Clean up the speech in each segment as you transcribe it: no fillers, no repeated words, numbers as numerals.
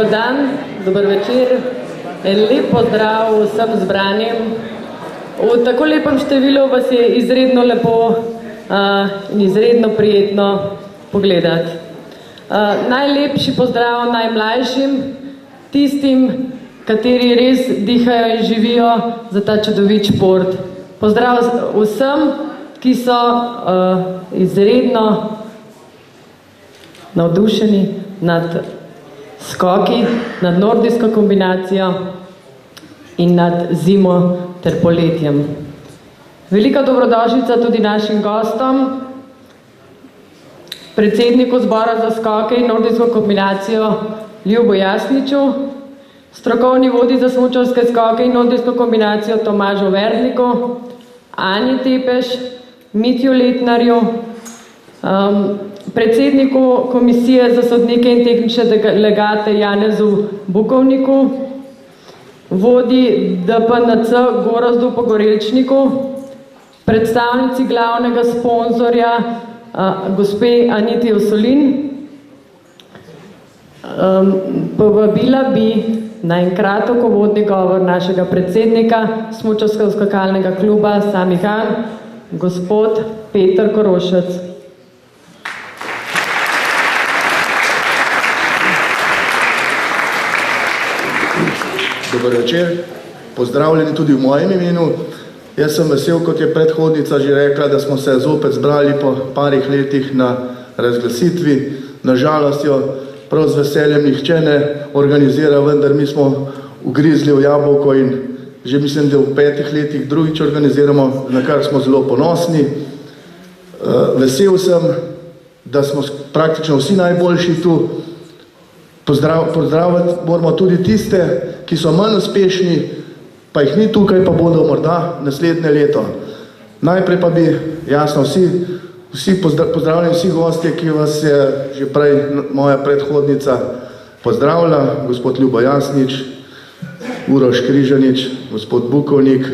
Dober dan, dober večer, en lep pozdrav vsem zbranim. V tako lepem številu vas je izredno lepo in izredno prijetno pogledati. Najlepši pozdrav najmlajšim, tistim, kateri res dihajo in živijo za ta čudovit šport. Pozdrav vsem, ki so izredno navdušeni nad skoki, nad nordijsko kombinacijo in nad zimo ter poletjem. Velika dobrodošlica tudi našim gostom, predsedniku zbora za skoke in nordijsko kombinacijo Ljubu Jasniču, strokovni vodji za smučarske skoke in nordijsko kombinacijo Tomažu Verdniku, Ani Tepeš, Mitju Letnarju, predsedniku komisije za sodnike in tehnične delegate Janezu Bukovniku, vodji DPNC Gorazdu Pogorelčniku, predstavnici glavnega sponzorja gospe Aniti Osolin. Povabila bi na en kratek uvodni govor našega predsednika smučarskega skakalnega kluba Sami Han, gospod Peter Korošec. Dober večer, pozdravljeni tudi v mojem imenu. Jaz sem vesel, kot je predhodnica že rekla, da smo se zopet zbrali po parih letih na razglasitvi. Na žalost jo prav z veseljem nihče ne organizira, vendar mi smo ugrizli v jabolko in že mislim, da v 5 letih drugič organiziramo, na kar smo zelo ponosni. Vesel sem, da smo praktično vsi najboljši tu. Pozdraviti moramo tudi tiste, ki so manj uspešni, pa jih ni tukaj, pa bodo morda naslednje leto. Najprej pa bi, jasno, pozdravljeni vsi gostje, ki vas je že prej moja predhodnica pozdravila, gospod Ljubo Jasnič, Uroš Križanič, gospod Bukovnik,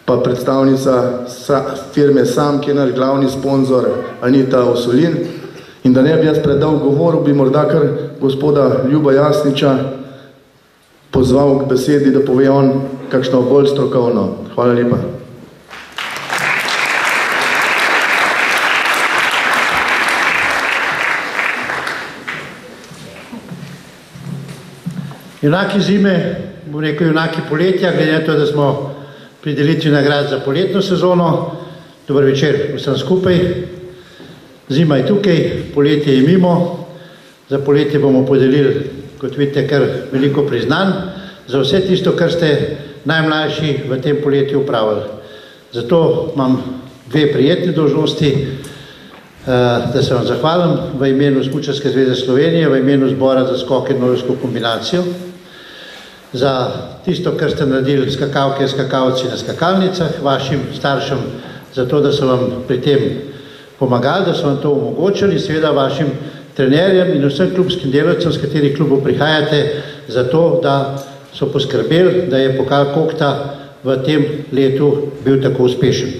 pa predstavnica firme Sam, ki je naš glavni sponzor, Anita Osolin. In da ne bi jaz predal govoru, bi morda kar gospoda Ljuba Jasniča pozval k besedi, da pove on kakšno bolj strokovno. Hvala lepa. Junaki zime, bom rekel junaki poletja, glede na to, da smo pri delitvi nagrad za poletno sezono. Dober večer vsem skupaj. Zima je tukaj, poletje je mimo. Za poletje bomo podelili, kot vidite, kar veliko priznanj za vse tisto, kar ste najmlajši v tem poletju upravili. Zato imam 2 prijetne dolžnosti, da se vam zahvalim v imenu Smučarske zveze Slovenije, v imenu zbora za skoke in nordijsko kombinacijo, za tisto, kar ste naredili skakalke in skakalci na skakalnicah, vašim staršem, za to, da so vam pri tem pomagali, da so vam to omogočili, seveda vašim trenerjem in vsem klubskim delavcem, s katerih klubov prihajate, za to, da so poskrbeli, da je pokal Kokta v tem letu bil tako uspešen.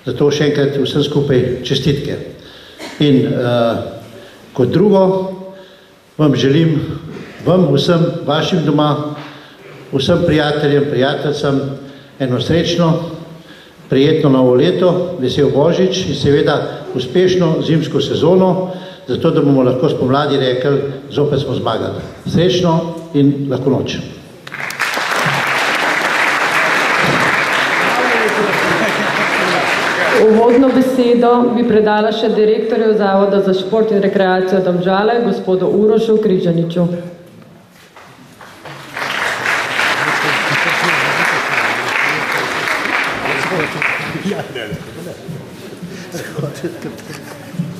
Zato še enkrat vsem skupaj čestitke. In kot drugo, vam želim, vam vsem vašim doma, vsem prijateljem, prijateljcem, eno srečno, prijetno novo leto, vesel Božič in seveda uspešno zimsko sezono, zato da bomo lahko spomladi rekli, zopet smo zmagali. Srečno in lahko noč. Uvodno besedo bi predala še direktorju Zavoda za šport in rekreacijo Domžale, gospodu Urošu Križaniču.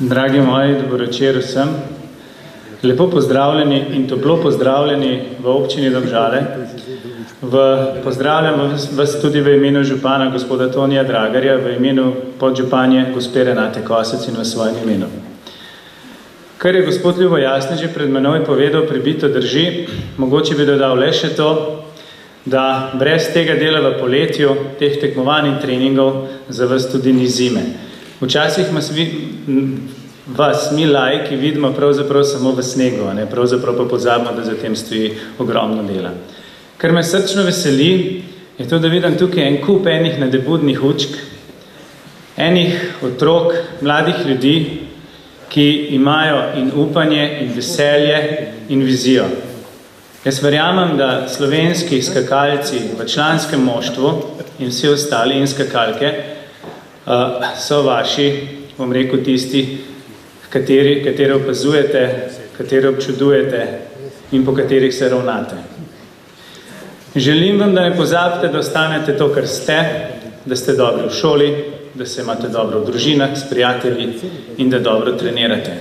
Dragi moji, dobro večer vsem. Lepo pozdravljeni in toplo pozdravljeni v občini Domžale. Pozdravljam vas tudi v imenu župana gospoda Tonija Dragarja, v imenu podžupanje gospe Renate Kosec in v svojem imenu. Kar je gospod Ljubo Jasnič že pred menoj povedal, prebito drži, mogoče bi dodal le še to, da brez tega dela v poletju, teh tekmovanj in treningov za vas tudi ni zime. Včasih vas, mi laiki, vidimo pravzaprav samo v snegu, ne? Pravzaprav pa pozabimo, da za tem stoji ogromno dela. Kar me srčno veseli, je to, da vidim tukaj en kup enih nadebudnih učk, enih otrok, mladih ljudi, ki imajo in upanje, in veselje, in vizijo. Jaz verjamem, da slovenski skakalci v članskem moštvu in vsi ostali in skakalke so vaši, bom rekel, tisti, katere opazujete, katere občudujete in po katerih se ravnate. Želim vam, da ne pozabite, da ostanete to, kar ste, da ste dobri v šoli, da se imate dobro v družinah, s prijatelji in da dobro trenirate.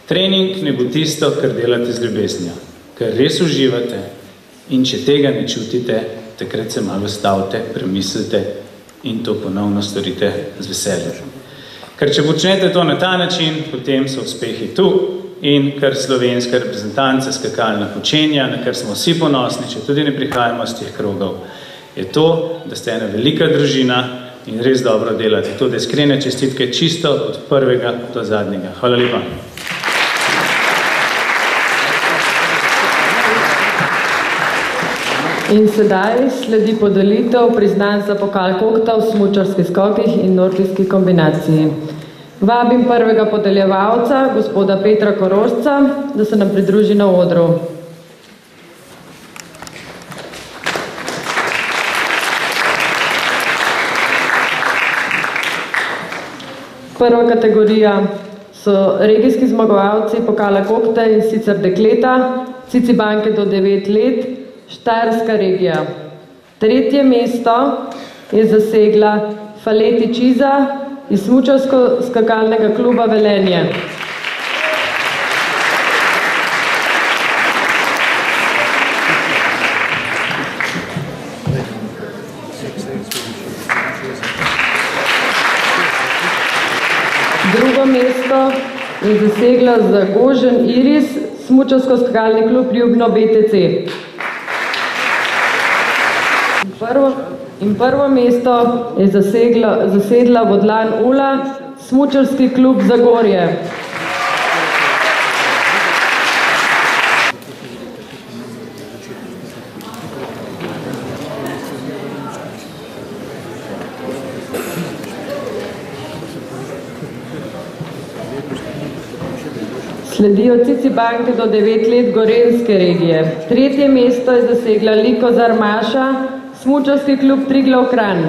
Trening ne bo tisto, kar delate z ljubeznijo, ker res uživate in če tega ne čutite, takrat se malo stavite, premislite in to ponovno storite z veseljem. Ker če počnete to na ta način, potem so uspehi tu in kar slovenska reprezentanca skakalna počenja, na kar smo vsi ponosni, če tudi ne prihajamo z teh krogov, je to, da ste ena velika družina in res dobro delate. To, da iskrene čestitke čisto od prvega do zadnjega. Hvala lepa. In sedaj sledi podelitev priznanj za pokal kokta v smučarskih skokih in nordijski kombinaciji. Vabim prvega podeljevalca, gospoda Petra Korošca, da se nam pridruži na odru. Prva kategorija so regijski zmagovalci pokala kokta in sicer dekleta, Cicibanke do 9 let, Štajerska regija. Tretje mesto je zasegla Faleti Čiza iz smučarsko-skakalnega kluba Velenje. Drugo mesto je zasegla Zagožen Iris, smučarsko-skakalni klub Ljubno BTC. Prvo mesto je zasedla Vodlan Ula, smučarski klub Zagorje. Sledijo Cicibanke do 9 let Gorenjske regije. Tretje mesto je zasegla Likozar Maša, smučarski klub Triglav Kranj.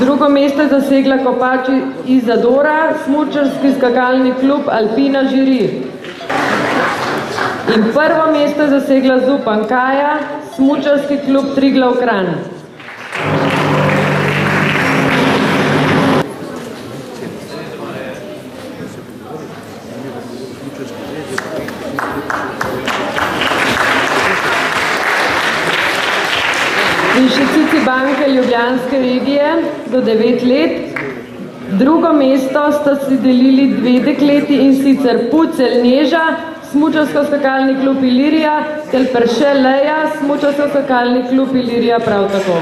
Drugo mesto je zasegla Kopači iz Zadora, smučarski skakalni klub Alpina Žiri. In prvo mesto je zasegla Zupan Kaja, smučarski klub Triglav Kranj. In še Cicibanke Ljubljanske regije do 9 let. Drugo mesto sta si delili 2 dekleti in sicer Pucelj Neža, smučarsko-skakalni klub Ilirija, ter Perše Leja, smučarsko-skakalni klub Ilirija prav tako.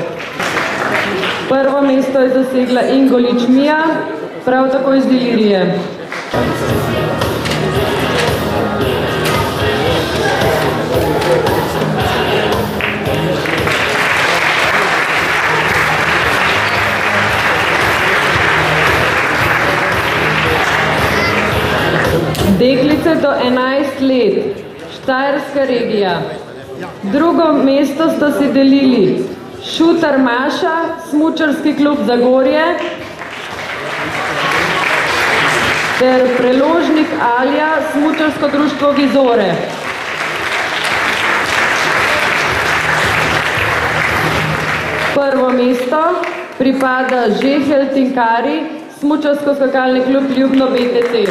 Prvo mesto je zasegla Ingolič Mija, prav tako iz Ilirije. Deklice do 11 let, Štajerska regija. Drugo mesto sta si delili Šutar Maša, smučarski klub Zagorje, ter Preložnik Alja, smučarsko društvo Vizore. Prvo mesto pripada Žehel Tinkari, smučarsko-skakalni klub Ljubno BTC.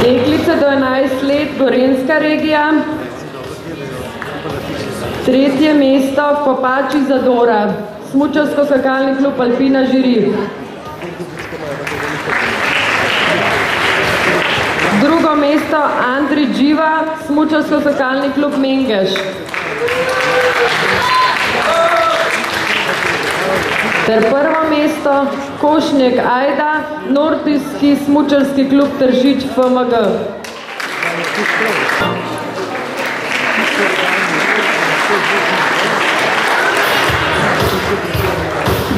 Deklice do 11 let, Gorenjska regija. Tretje mesto, Kopači Zadora, smučarsko-skakalni klub Alpina Žiri. Drugo mesto Andri Dživa, smučarsko-skakalni klub Mengeš. Ter prvo mesto Košnjek Ajda, nordijski smučarski klub Tržič FMG.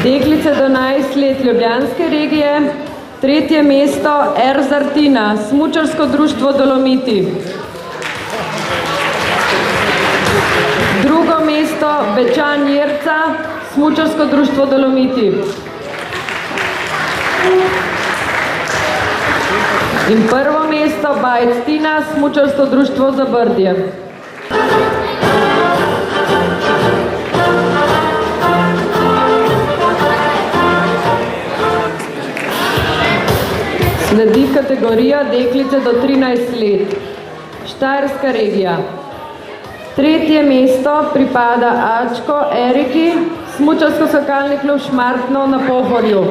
Deklice do 11 let Ljubljanske regije, tretje mesto Erzartina, smučarsko društvo Dolomiti. Drugo mesto Bečan Jerca, smučarsko društvo Dolomiti. In prvo mesto Bajc Tina, smučarsko društvo Zabrdje. Sledi kategorija deklice do 13 let. Štajerska regija. Tretje mesto pripada Ačko Eriki, smučarsko-skakalni klub Šmartno na Pohorju.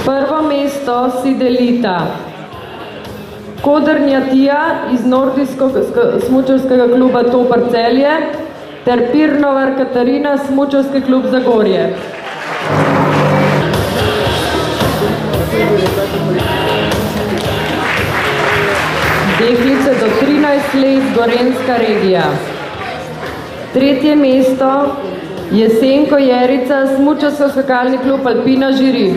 Prvo mesto si delita Kodrnja Tija iz nordijsko-smučarskega kluba Topar Celje ter Pirnovar Katarina, smučarski klub Zagorje. Deklice do 13 let, Gorenjska regija. Tretje mesto Jesenko Jerica, smučarsko-skakalni klub Alpina Žiri.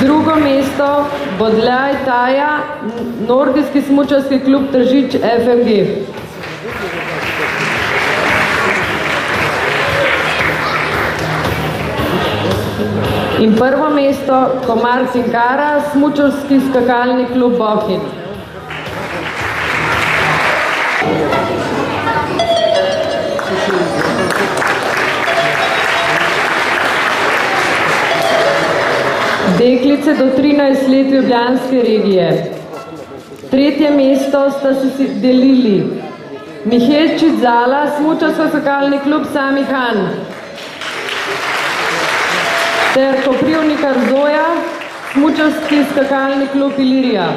Drugo mesto Bodljaj Taja, nordijski smučarski klub Tržič FMG. In prvo mesto Komar Cinkara, smučarski skakalni klub Bohinj. Deklice do 13 let Ljubljanske regije. Tretje mesto sta si delili Mihelčič Zala, smučarsko-skakalni klub Sami Han, ter Koprivnikar Zoja, smučarski skakalni klub Ilirija.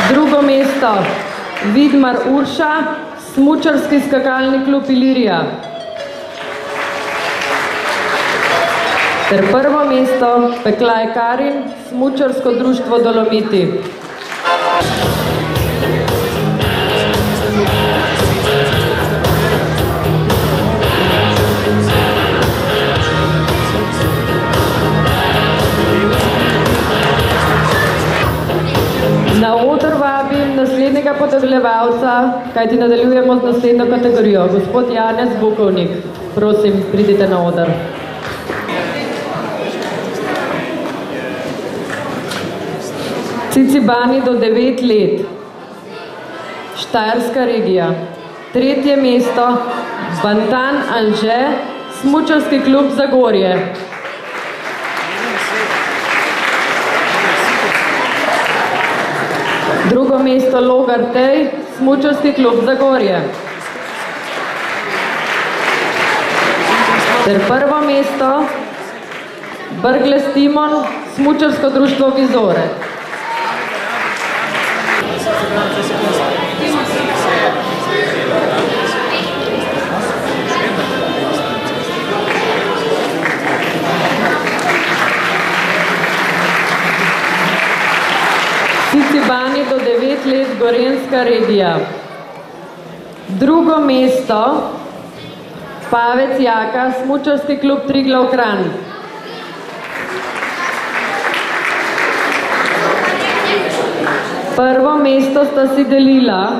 Drugo mesto Vidmar Urša, smučarski skakalni klub Ilirija. Ter prvo mesto Peklaj Karin, smučarsko društvo Dolomiti. Na oder vabim naslednjega podeljevalca, kajti nadaljujemo z naslednjo kategorijo. Gospod Janez Bukovnik, prosim, pridite na oder. Cicibani do 9 let. Štajerska regija. Tretje mesto Bantan Anže, smučarski klub Zagorje. Drugo mesto Logar Tej, smučarski klub Zagorje. Ter prvo mesto Brgles Timon, smučarsko društvo Vizore. Cicibani do 9 let, Gorenjska regija. Drugo mesto Pavec Jaka, smučarski klub Triglav Kranj. Prvo mesto sta si delila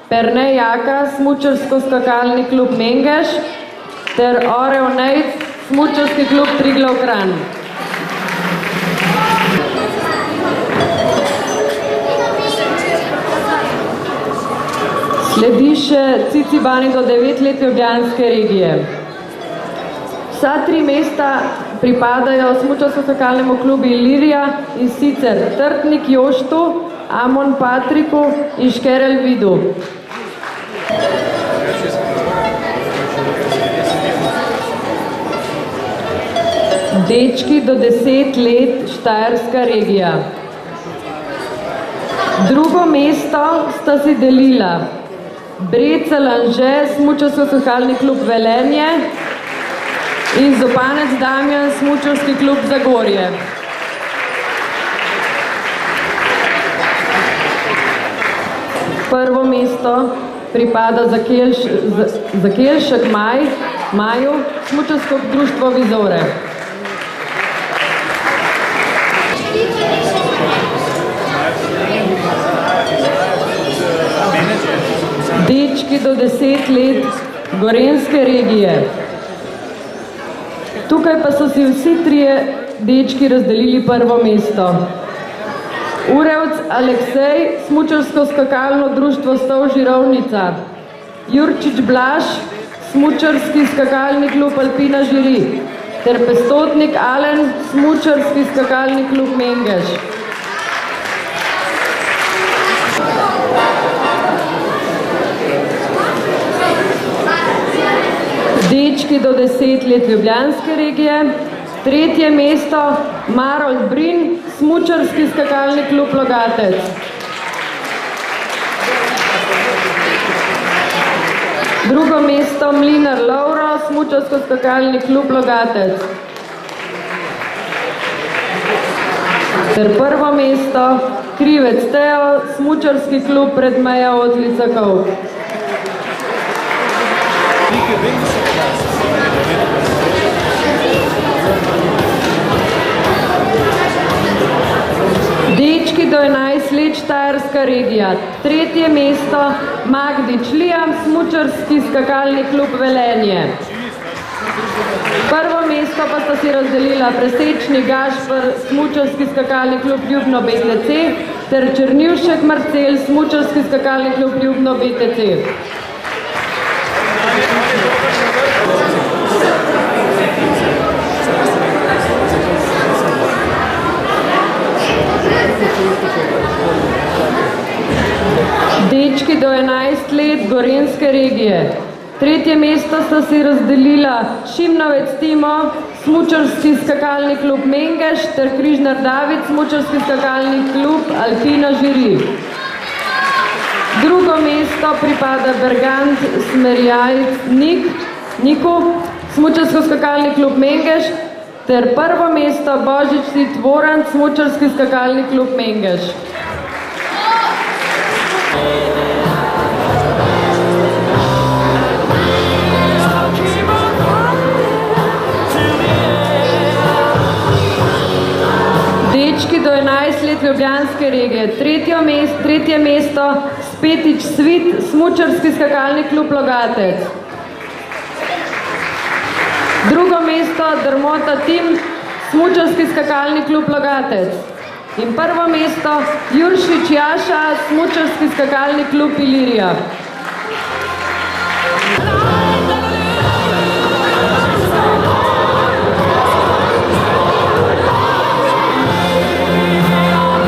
Perne Jaka, smučarsko-skakalni klub Mengeš, ter Oreo Nejc, smučarski klub Triglav Kranj. Sledi še Cicibani do 9 let Ljubljanske regije. Vsa 3 mesta pripadajo smučarsko-skakalnemu klubu Ilirija, in sicer Trtnik Joštu, Amon Patriku in Škerel Vidu. Dečki do 10 let, Štajerska regija. Drugo mesto sta si delila Brecelj Anže, Smučarsko-skakalni klub Velenje in Zopanec Damjan, Smučarski klub Zagorje. Prvo mesto pripada Zakelšek Maju, Smučarsko društvo Vizore. Dečki do 10 let, Gorenjske regije. Tukaj pa so si vsi trije dečki razdelili prvo mesto. Urevc Aleksej, Smučarsko skakalno društvo Stol Žirovnica. Jurčič Blaž, Smučarski skakalni klub Alpina Žiri. Ter Pestotnik Alen, Smučarski skakalni klub Mengeš. Dečki do 10 let, Ljubljanske regije. Tretje mesto Marold Brin, Smučarski skakalni klub Logatec. Drugo mesto Mlinar Lovro, Smučarsko skakalni klub Logatec. Ter prvo mesto Krivec Teo, Smučarski klub Predmeja Otlica Kov. Dečki do 11 let, Štajerska regija. Tretje mesto Magdič Liam, Smučarski skakalni klub Velenje. Prvo mesto pa sta si razdelila Presečni Gašper, Smučarski skakalni klub Ljubno BTC ter Černjušek Marcel, Smučarski skakalni klub Ljubno BTC. Dečki do 11 let, Gorenjske regije. Tretje mesto sta si razdelila Šimnovec Timo, Smučarski skakalni klub Mengeš ter Križnar David, Smučarski skakalni klub Alpina Žiri. Drugo mesto pripada Bergant Smerjajc Niku, Smučarsko skakalni klub Mengeš ter prvo mesto Božič Tit Voran, Smučarski skakalni klub Mengeš. Dečki do 11 let, Ljubljanske regije. Tretje mesto Spetič Svit, Smučarski skakalni klub Logatec. Drugo mesto Drmota Tim, Smučarski skakalni klub Logatec. In prvo mesto Juršič Jaša, Smučarski skakalni klub Ilirija.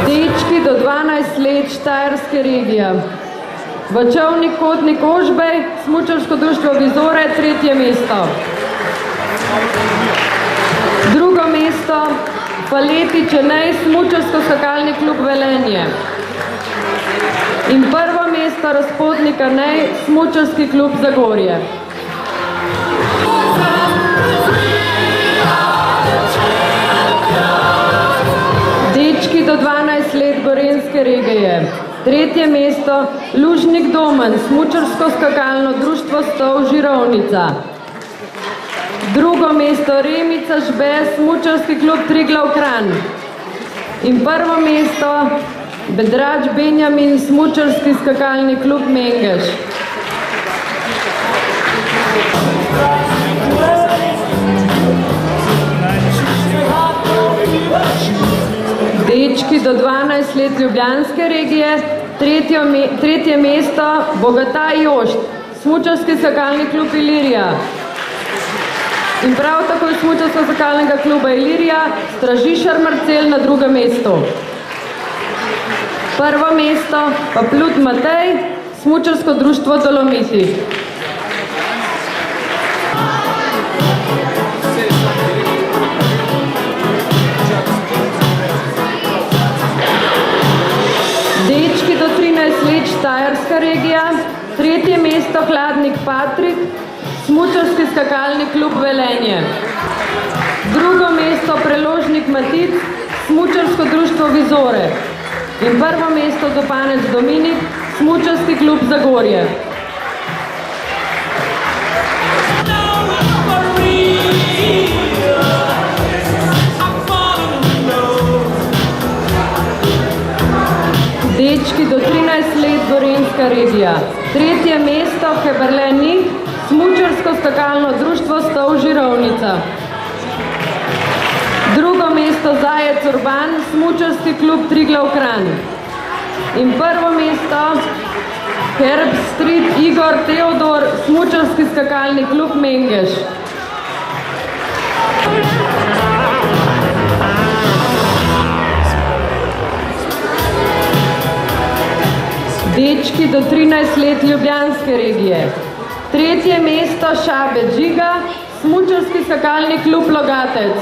Dečki do 12 let, Štajerske regije. Vačovnik Kotnik Ožbej, Smučarsko društvo Vizore, tretje mesto. Drugo mesto Faleti Čenej, Smučarsko skakalni klub Velenje. In prvo mesto Razpotnik Anej, Smučarski klub Zagorje. Dečki do 12 let, Gorenjske regije. Tretje mesto Lužnik Domen, Smučarsko skakalno društvo Stol Žirovnica. Drugo mesto Remica Žbe, Smučarski klub Triglav Kranj. In prvo mesto Bedrač Benjamin, Smučarski skakalni klub Mengeš. Dečki do 12 let, Ljubljanske regije. Tretje mesto Bogataj Jošt, Smučarski skakalni klub Ilirija. In prav tako iz Smučarsko skakalnega kluba Ilirija Stražišar Marcel na drugem mestu. Prvo mesto pa Plut Matej, Smučarsko društvo Dolomiti. Dečki do 13 let Štajerska regija, 3. mesto Hladnik Patrik, Smučarski skakalni klub Velenje. 2. mesto Preložnik Matic, Smučarsko društvo Vizore. In 1. mesto Zopanec Dominik, Smučarski klub Zagorje. Dečki do 13 let Gorenjska regija. 3. mesto Heberle-Nih, Smučarsko skakalno društvo Stol Žirovnica. 2. mesto Zajec Urban, Smučarski klub Triglav Kranj. In 1. mesto Herb Street Igor Teodor, Smučarski skakalni klub Mengeš. Dečki do 13 let Ljubljanske regije. 3. mesto Šabec Žiga, Smučarski skakalni klub Logatec.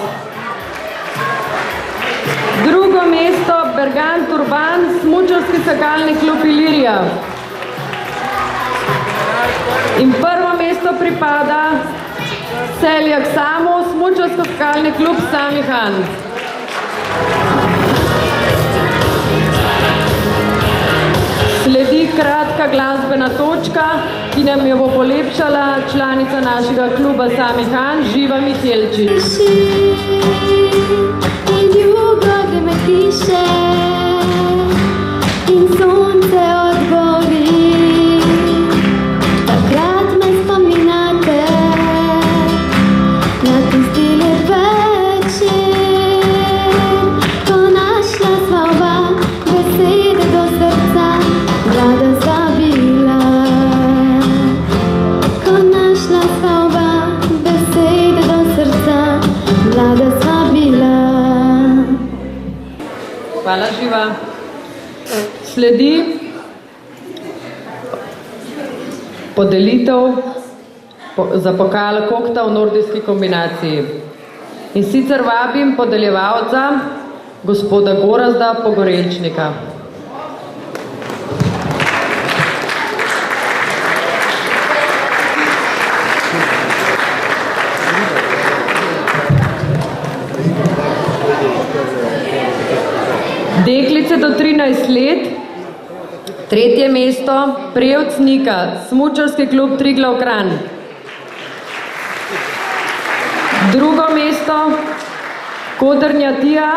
2. mesto Bergant Urban, Smučarski skakalni klub Ilirija. In 1. mesto pripada Seljak Samo, Smučarsko skakalni klub Samihan. Sledi kratka glasbena točka, ki nam jo bo polepšala članica našega kluba Samihan, Živa Mihelčič. In ljubav me piše, in sonce odgori. Takrat me spominate na tisti lep večer, ko našla sva oba besede do srca, mlada sva bila. Ko našla sva oba besede do srca, mlada sva bila. Hvala, Živa. Sledi podelitev za pokal kokta v nordijski kombinaciji. In sicer vabim podeljevalca, gospoda Gorazda Pogorelčnika. Deklice do 13 let, 3. mesto Prevc Nika, Smučarski klub Triglav Kranj. 2. mesto Kodrnja Tija,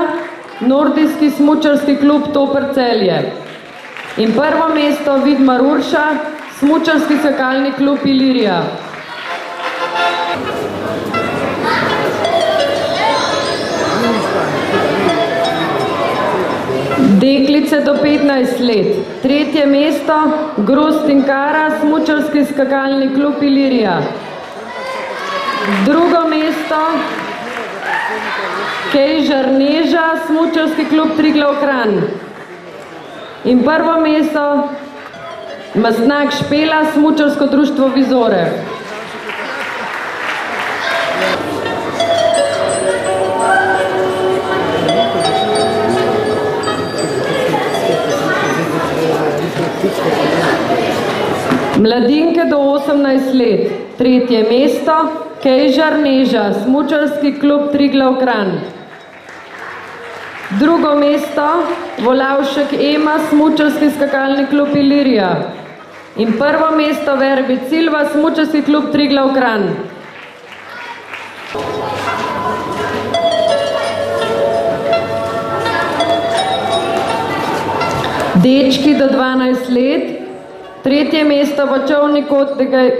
Nordijski smučarski klub Toper Celje. In 1. mesto Vidmar Urša, Smučarski skakalni klub Ilirija. Deklice do 15 let, 3. mesto Grozd Tinkara, Smučarski skakalni klub Ilirija. 2. mesto Kejžar Neža, Smučarski klub Triglav Kranj. In 1. mesto Mastnak Špela, Smučarsko društvo Vizore. Mladinke do 18 let, 3. mesto Kejžar Neža, Smučarski klub Triglav Kranj. 2. mesto Volavšek Ema, Smučarski skakalni klub Ilirija. In 1. mesto Verbit Silva, Smučarski klub Triglav Kranj. Dečki do 12 let, 3. mesto Vočovni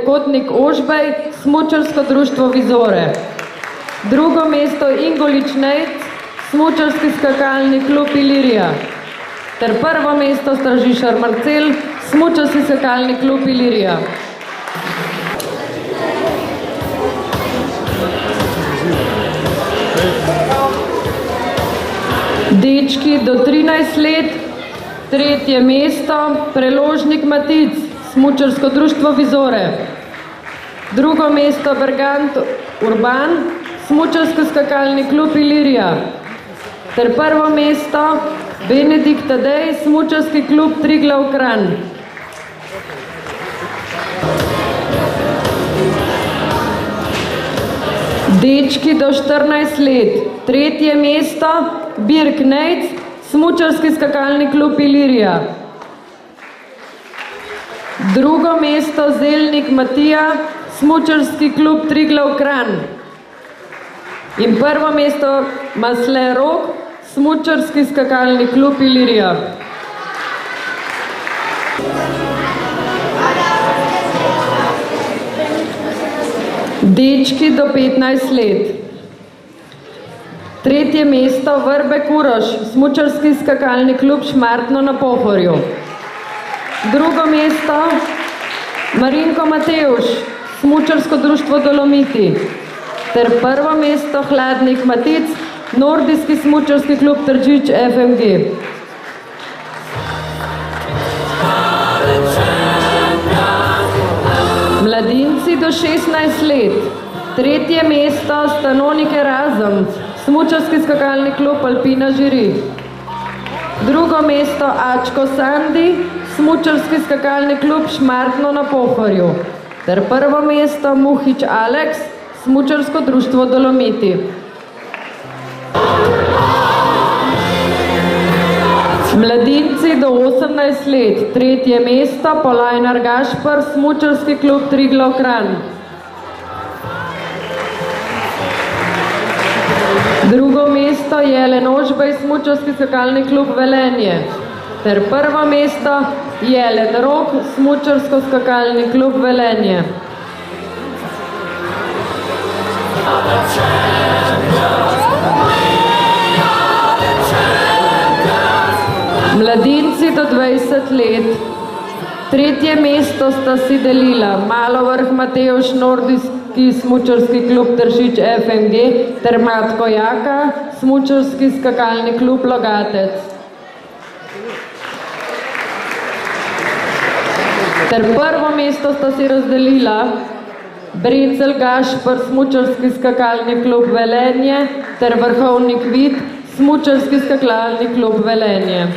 Kotnik Ožbej, Smučarsko društvo Vizore. 2. mesto Ingolič Nejc, Smučarski skakalni klub Ilirija. Ter 1. mesto Stražišar Marcel, Smučarski skakalni klub Ilirija. Dečki do 13 let, 3. mesto Preložnik Matic, Smučarsko društvo Vizore. Drugo mesto Bergant Urban, Smučarsko skakalni klub Ilirija. Ter prvo mesto Benedikt Tadej, Smučarski klub Triglav Kranj. Dečki do 14 let. Tretje mesto Birk Nejc, Smučarski skakalni klub Ilirija. Drugo mesto Zelnik Matija, Smučarski klub Triglav Kranj. In prvo mesto Masle Rok, Smučarski skakalni klub Ilirija. Dečki do 15 let. Tretje mesto Vrbe Kuroš, Smučarski skakalni klub Šmartno na Pohorju. Drugo mesto Marinko Mateuš, Smučarsko društvo Dolomiti. Ter prvo mesto Hladnik Matic, Nordijski smučarski klub Tržič FMG. Mladinci do 16 let. Tretje mesto Stanonike Razum, Smučarski skakalni klub Alpina Žiri. Drugo mesto Ačko Sandi, Smučarski skakalni klub Šmartno na Pohorju. Ter prvo mesto Muhič Aleks, Smučarsko društvo Dolomiti. Mladinci do 18 let. Tretje mesto Polajnar Gašper, Smučarski klub Triglav Kranj. Drugo mesto Jelen Ožbej, Smučarski skakalni klub Velenje. Ter prvo mesto Jelen Rok, Smučarsko skakalni klub Velenje. Mladinci do 20 let. Tretje mesto sta si delila Malovrh Mateuš, Nordijski smučarski klub Tržič FMG ter Matko Jaka, Smučarski skakalni klub Logatec. Ter prvo mesto sta si razdelila Brecelj Gašper, Smučarski skakalni klub Velenje ter Vrhovnik Vid, Smučarski skakalni klub Velenje.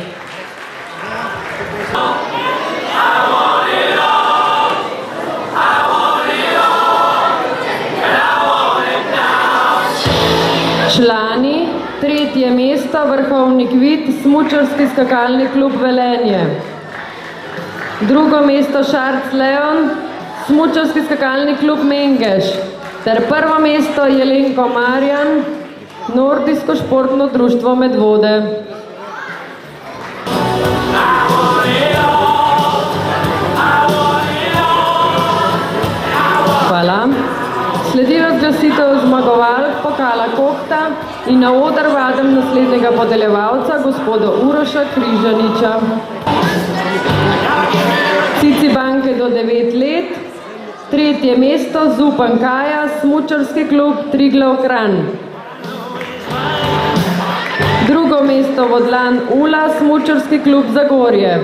Člani, tretje mesto Vrhovnik Vid, Smučarski skakalni klub Velenje. Drugo mesto Šarc Leon, Smučarski skakalni klub Mengeš. Ter prvo mesto Jelenko Marjan, Nordijsko športno društvo Medvode. Hvala. Sledi razglasitev zmagovalk pokala Kohta in na oder vabim naslednjega podeljevalca, gospoda Uroša Križaniča. Cicibanke do 9 let. Tretje mesto Zupan Kaja, Smučarski klub Triglav Kranj. Drugo mesto Vodlan Ula, Smučarski klub Zagorje.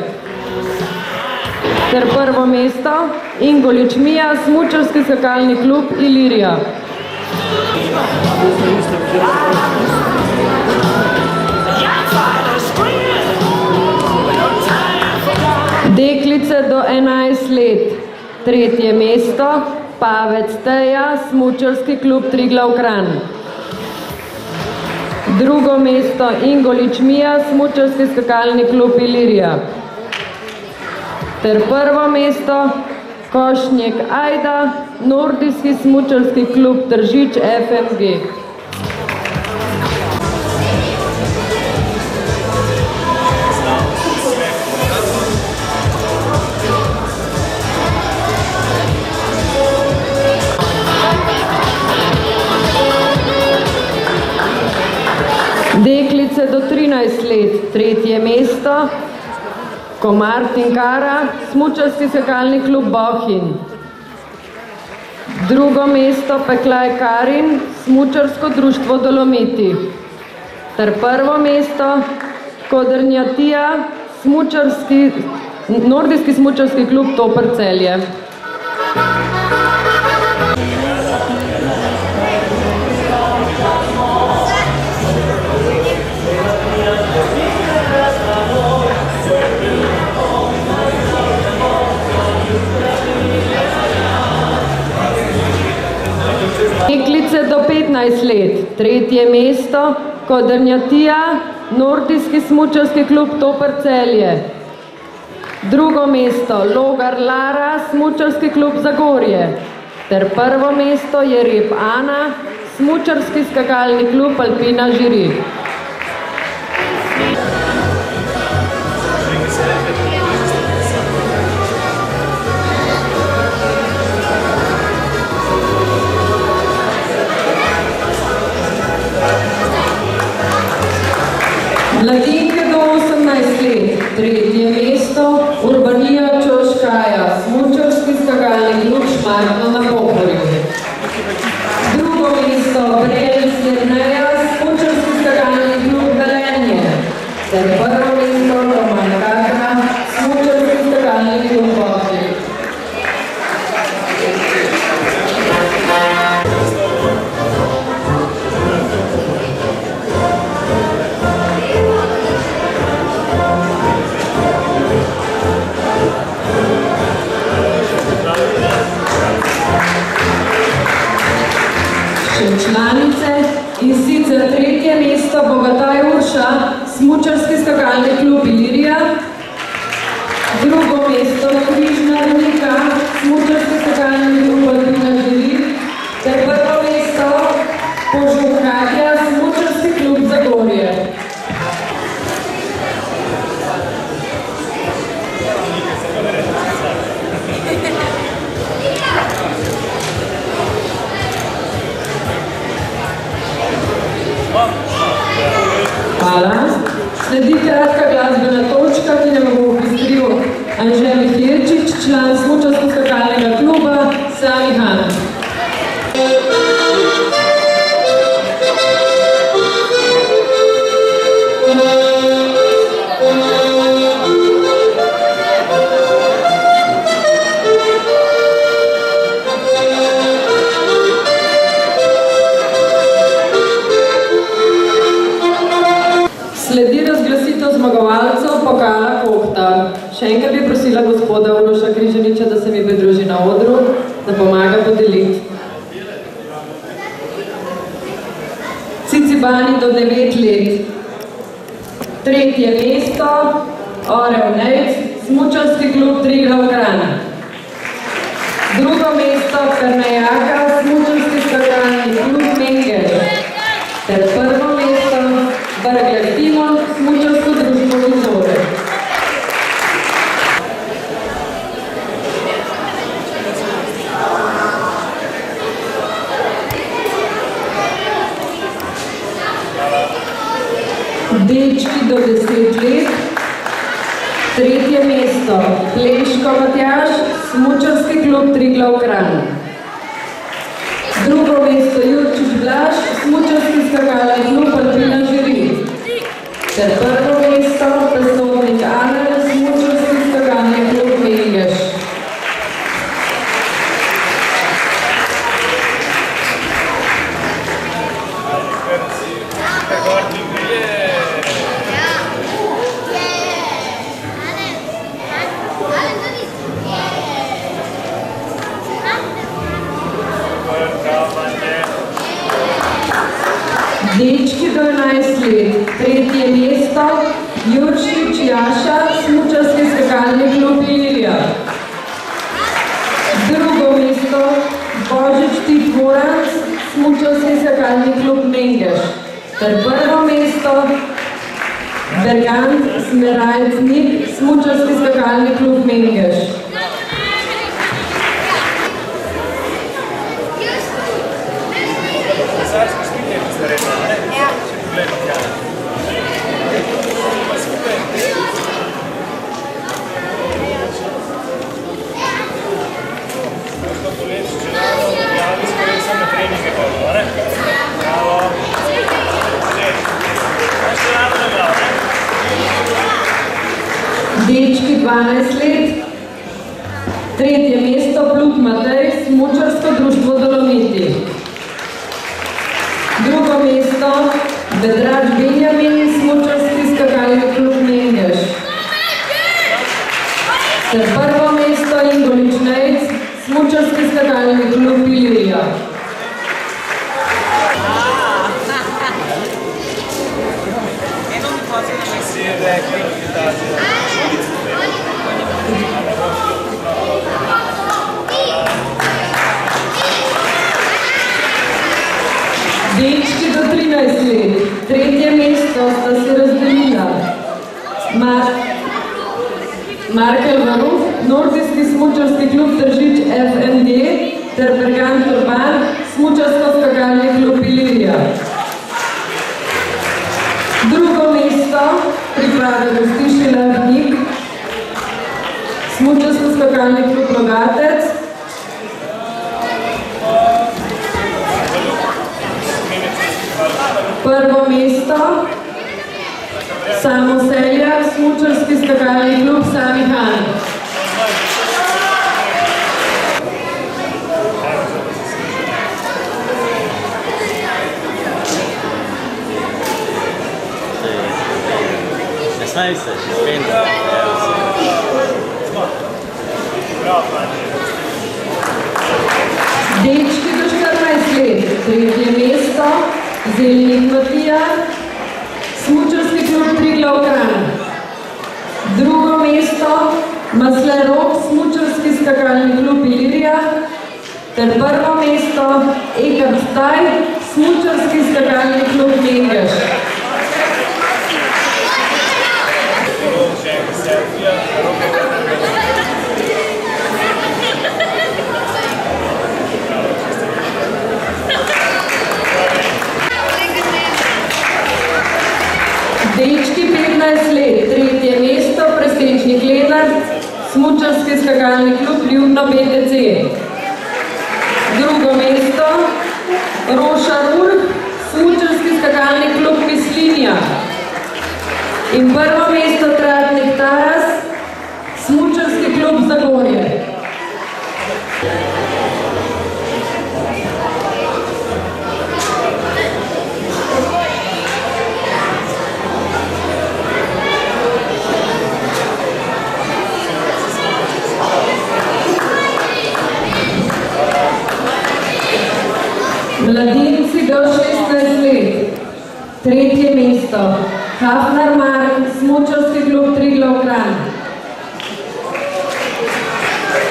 Ter prvo mesto Ingolič Mija, Smučarski skakalni klub Ilirija. Deklice do 11 let. Tretje mesto Pavec Teja, Smučarski klub Triglav Kranj. Drugo mesto Ingolič Mija, Smučarski skakalni klub Ilirija. Ter prvo mesto Košnjek Ajda, Nordijski smučarski klub Tržič FMG. Deklice do 13 let, tretje mesto Martin Kara, Smučarski skakalni klub Bohinj. Drugo mesto Peklaj Karin, Smučarsko društvo Dolomiti. Ter prvo mesto Kodrnjatija, Smučarski Nordijski smučarski klub Toper Celje. Deklice do 15 let, 3. mesto, Kodrnjatija, Nordijski smučarski klub Toper Celje. 2. mesto, Logar Lara, smučarski klub Zagorje. Ter 1. mesto je Rep Ana, smučarski skakalni klub Alpina Žiri. Mladinke do 18 let, 3. mesto, Urbanija Čoškaja, smučarski skakalni klub Šmartno na Pohorju. 2. mesto, Brel Sjerneja, smučarski skakalni klub Velenje. Ter 1. mesto, Roman Katra, smučarski skakalni klub Votnik. Članice in sicer 3. mesto Bogataj Urša, smučarski skakalni klub Ilirija. 2. mesto Križna Nika, smučarski skakalni klub Alpina Žiri. Ter 1. mesto Požuhadja, smučarski klub Zagorje. Hvala. Sledi kratka glasbena točka, ki nam bo opestril Anže Mihirčič, član smučarsko-skakalnega kluba Sami Han. Sledi razglasitev zmagovalcev pokala Kohta. Še enkrat bi prosila gospoda Uroša Križaniča, da se mi pridruži na odru, da pomaga podeliti. Cicibani do 9 let. 3. mesto, Orel Nejc, smučarski klub Triglav Kranj. 2. mesto, Karnejaka, smučarski skakalni klub Mengel. Ter 1. mesto, Brgled Timon, smučarsko društvo Vizore. Dečki do 10 let, 3. mesto, Pleško Matjaž, smučarski klub Triglav Kranj. 2. mesto, Jurčič Blaž, smučarski skakalni klub Alpina Žiri. Ter 1. mesto, Pestovnik Anel, smučarski skakalni klub Mengeš. Dečki do 11 let, 3. mesto, Jurčič Jaša, smučarski skakalni klub Ilirija. 2. mesto, Božič Tit Voranc, smučarski skakalni klub Mengeš. Ter 1. mesto, Bergant Smerajc Nik, smučarski skakalni klub Mengeš. Dečki 12 12 let. Tretje mesto Plut Matej, smučarsko društvo Dolomiti. Drugo mesto Vedrač Benjamin, smučarski skakalni klub Mengeš. Ter prvo mesto Ingolič Nejc, smučarski skakalni klub Ilirija. Dečki do 13 let. Tretje mesto sta se razdelila Markel Varuf, nordijski smučarski klub Tržič FND ter Bergant Urban, smučarsko skakalni klub Ilirija. Drugo mesto pripada Gostiški Lavnik, smučarsko skakalni klub Logatec. Prvo mesto Samo Seljak, smučarski skakalni klub Sami Han. Ne smej se, spenda. Dečki do 14 let. Tretje mesto Zelnik Matija, smučarski klub Triglav Kranj. Drugo mesto Masle Rok, smučarski skakalni klub Ilirija. Ter prvo mesto Ekart Taj, smučarski skakalni klub Mengeš. Dečki 15 let, tretje mesto Presečnik Lenart, smučarski skakalni klub Ljubno BTC. Drugo mesto Roša Rur, smučarski skakalni klub Mislinja. In prvo mesto Tratnik Taras, smučarski klub Zagorje. Mladinci do 16 let. Tretje mesto Hafnar Mark, smučarski klub Triglav Kranj.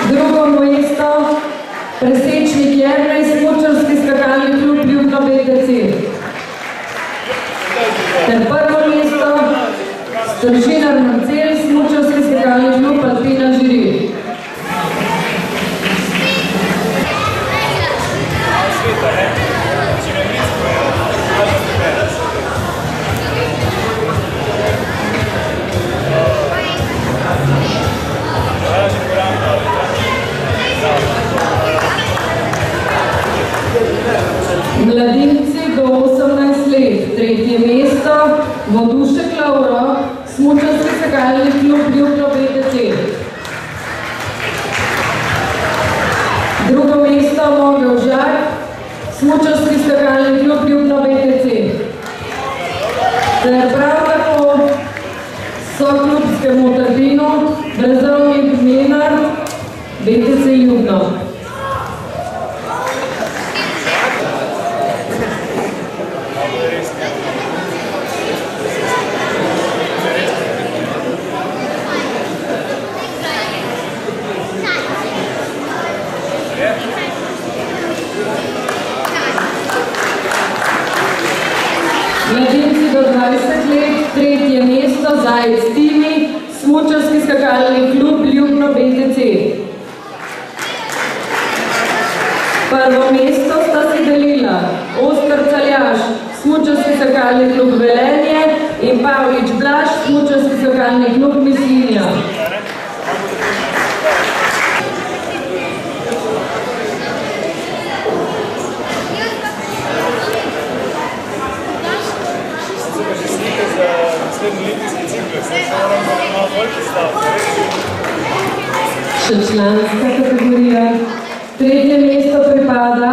Drugo mesto Presečnik Jernej, smučarski skakalni klub Ljubno BTC. Ter prvo mesto Stržinar Marcel, smučarski skakalni klub Alpina Žiri. Mladinci do 18 let. Tretje mesto Vodušek Lauro, smučarski skakalni klub Ljubno BTC. Drugo mesto Mogel Žak, smučarski skakalni klub Ljubno BTC. Ter prav tako soklubskemu Trdinu, Brezovnik Menard, BTC Ljubno. Mladinci do 20 let, tretje mesto Zajec Timi, smučarski skakalni klub Ljubno BTC. Prvo mesto sta si delila Oskar Caljaš, smučarski skakalni klub Velenje in Pavlič Blaž, smučarski skakalni klub Mislinja. Naslednji olimpijski ciklus, se moramo malo bolj predstaviti. Še članska kategorija. Tretje mesto pripada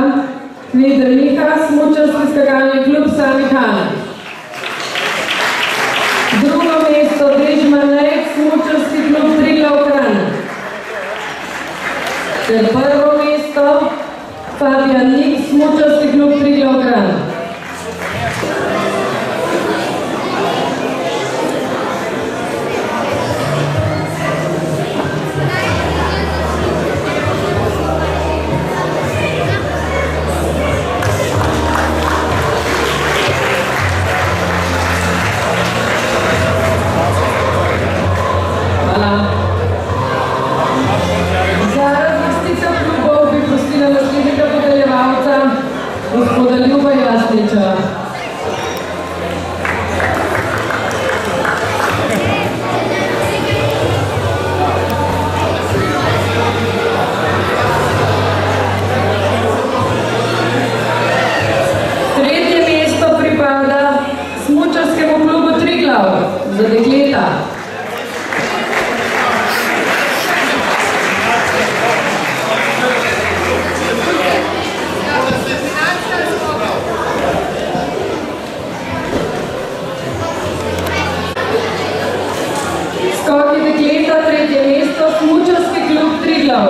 Kvidrliha, smučarski skakalni klub Sami Han. Drugo mesto Dežmanej, smučarski klub Triglav Kranj. Ter prvo mesto Fabijan Nik, smučarski klub Triglav Kranj. Gospoda Ljuba Jasniča. Tretje mesto pripada smučarskemu klubu Triglav za dekleta. Skoki dekleta, tretje mesto, smučarski klub Triglav.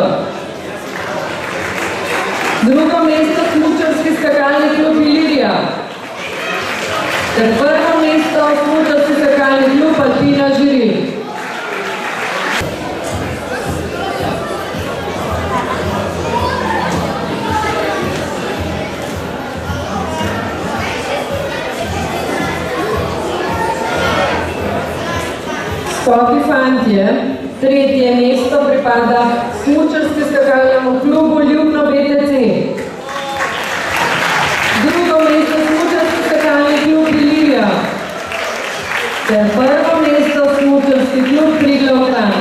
Drugo mesto, smučarski skakalni klub Ilirija. Ter prvo mesto, smučarski skakalni klub Alpina Žiri. Skoki fantje, tretje mesto pripada smučarski skakalnemu klubu Ljubno BTC. Drugo mesto smučarski skakalni klub Ilirija. Ter prvo mesto smučarski klub Triglav Kranj.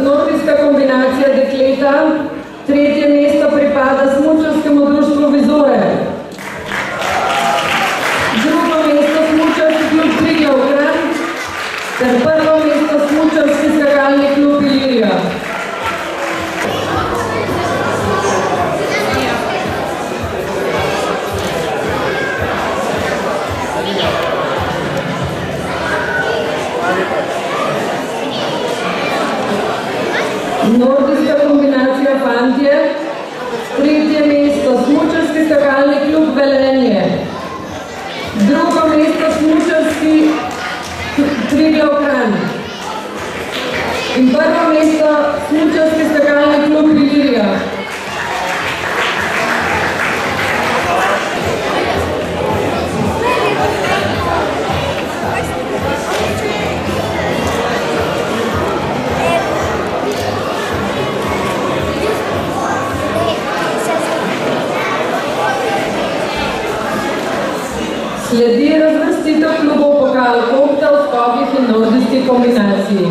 Nordijska kombinacija dekleta, tretje mesto pripada smučarskemu društvu Vizore. Drugo mesto smučarski klub Triglav Kranj, ter prvo mesto smučarski skakalni klub Ilirija. Nordijska kombinacija fantje, tretje mesto smučarski skakalni klub Velenje. Drugo mesto smučarski Triglav Kranj. In prvo mesto smučarski skakalni klub Ilirija. Sledi razvrstitev klubov pokal Kopta v skokih in nordijski kombinaciji.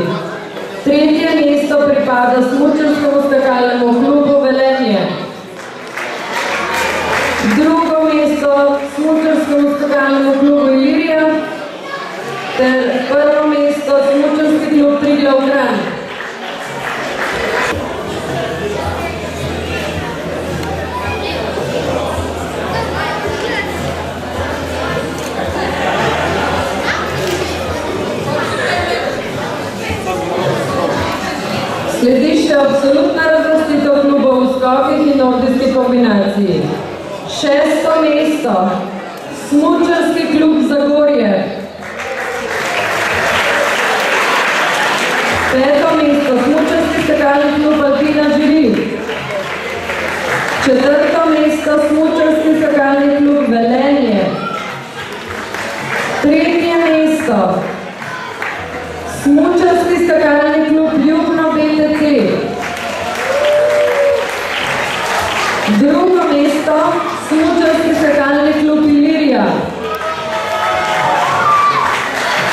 Tretje mesto pripada smučarskemu skakalnemu klubu Velenje. Drugo mesto smučarskemu skakalnemu klubu Ilirija. Ter prvo mesto smučarski klub Triglav Kranj. Sledi še absolutna razvrstitev klubov v skokih in nordijski kombinaciji. Šesto mesto, smučarski klub Zagorje. Peto mesto, smučarski skakalni klub Alpina Žiri. Četrto mesto, smučarski skakalni klub Velenje. Tretje mesto, smučarski skakalni klub Ljubno BTC. Drugo mesto, smučarski skakalni klub Ilirija.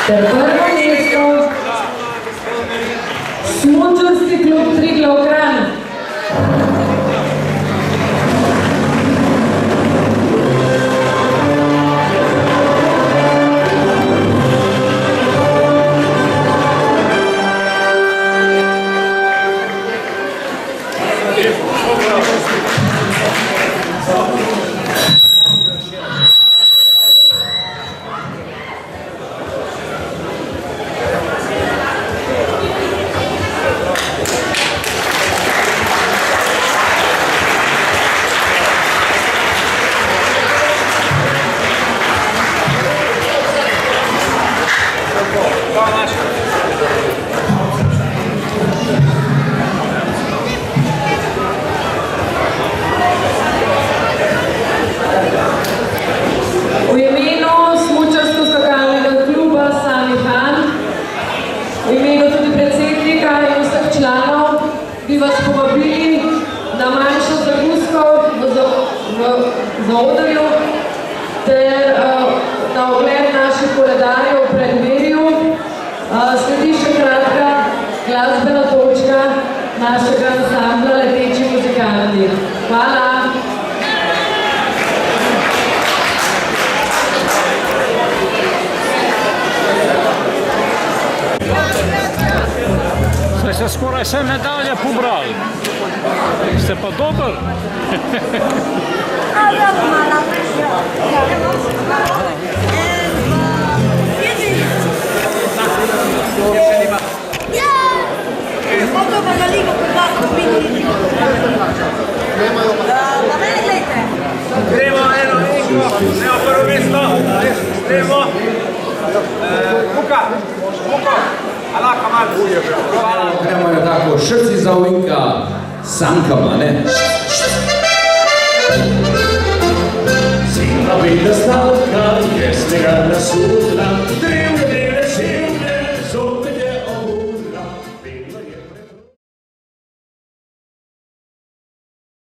Ter prvo mesto, Smučarski klub Triglav Kranj. V imenu smučarsko-skakalnega kluba Sami Han, v imenu tudi predsednika in vseh članov bi vas povabili na manjšo zagusko v zaodrju ter na ogled naših koledarjev v predverju. Sledi še kratka glasbena točka našega ansambla Leteči muzikanti. Hvala! Ste se skoraj vse medalje pobrali. Ste pa dober. Gremo eno igro, ne v prvo mesto, gremo. Muka, alaka malo. Gremo na tako šrci za uvinka sankama, ne? Zima bila stavka, jesnega nasutra, drevja